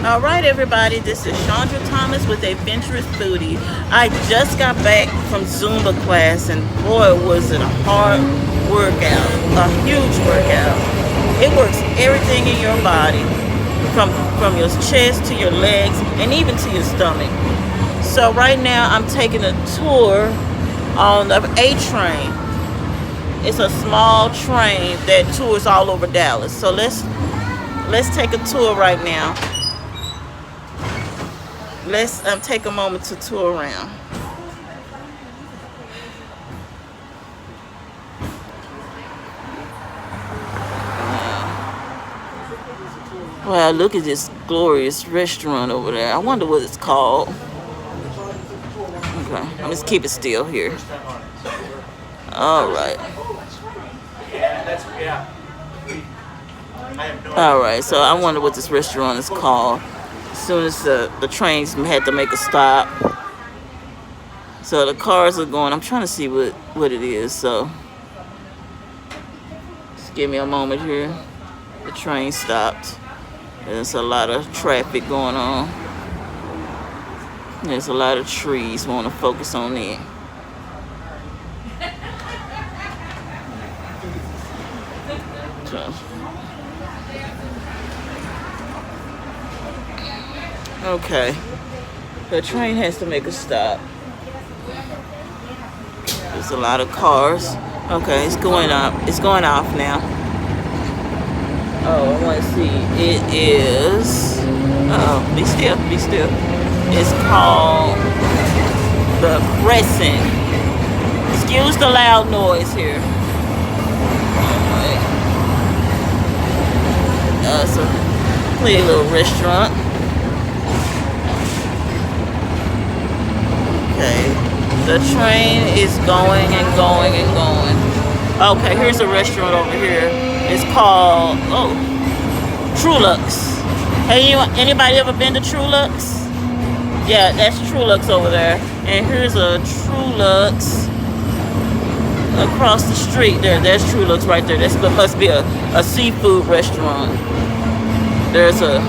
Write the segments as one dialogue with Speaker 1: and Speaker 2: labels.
Speaker 1: All right, everybody, this is Chandra Thomas with Adventurous Foodie. I just got back from Zumba class, and boy, was it a hard workout, a huge workout. It works everything in your body, from your chest to your legs, and even to your stomach. So right now, I'm taking a tour on the A train. It's a small train that tours all over Dallas. So let's take a tour right now. Let's take a moment to tour around. Wow, look at this glorious restaurant over there. I wonder what it's called. Okay, let's keep it still here. All right. All right, so I wonder what this restaurant is called. As soon as the trains had to make a stop. So the cars are going. I'm trying to see what it is. So just give me a moment here. The train stopped. There's a lot of traffic going on. There's a lot of trees. We want to focus on it. So, okay. The train has to make a stop. There's a lot of cars. Okay, it's going up. It's going off now. Oh, I want to see. It is. Be still. Be still. It's called the Crescent. Excuse the loud noise here. Alright. It's a pretty little restaurant. Okay. The train is going and going and going. Okay, here's a restaurant over here. It's called Trulux. Hey, anybody ever been to Trulux? Yeah, that's Trulux over there. And here's a Trulux across the street there. There's Trulux right there. That must be a seafood restaurant. There's a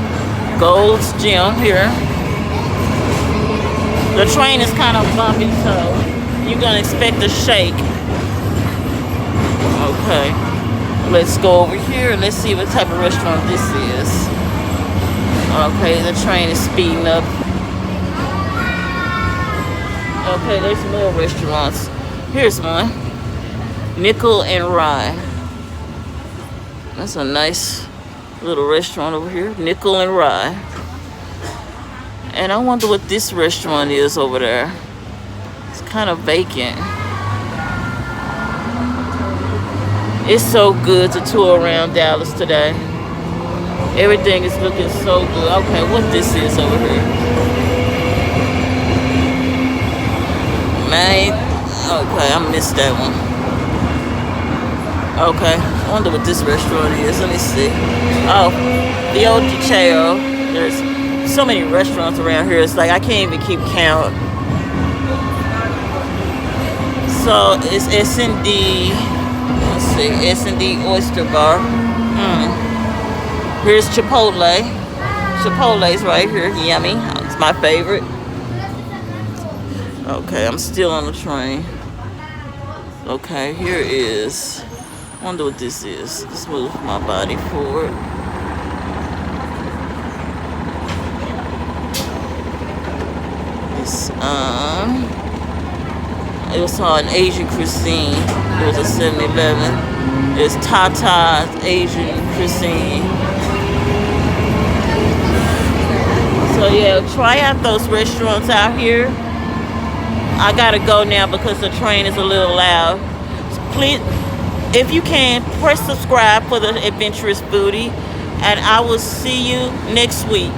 Speaker 1: Gold's Gym here. The train is kind of bumpy, so you're going to expect a shake. Okay. Let's go over here and let's see what type of restaurant this is. Okay, the train is speeding up. Okay, there's more restaurants. Here's one. Nickel and Rye. That's a nice little restaurant over here. Nickel and Rye. And I wonder what this restaurant is over there. It's kind of vacant. It's so good to tour around Dallas today. Everything is looking so good. Okay, what this is over here? Man, okay, I missed that one. Okay, I wonder what this restaurant is. Let me see. Oh, the Old Cheo. There's so many restaurants around here. It's like I can't even keep count. So it's S&D. Let's see, S&D Oyster Bar. Here's Chipotle. Chipotle's right here. Yummy. It's my favorite. Okay, I'm still on the train. Okay, here is. I wonder what this is. Let's move my body forward. It's it was on Asian cuisine. It was a 7-Eleven. It's Tata's Asian cuisine. So yeah, try out those restaurants out here. I gotta go now because the train is a little loud. Please, if you can, press subscribe for the Adventurous Foodie, and I will see you next week.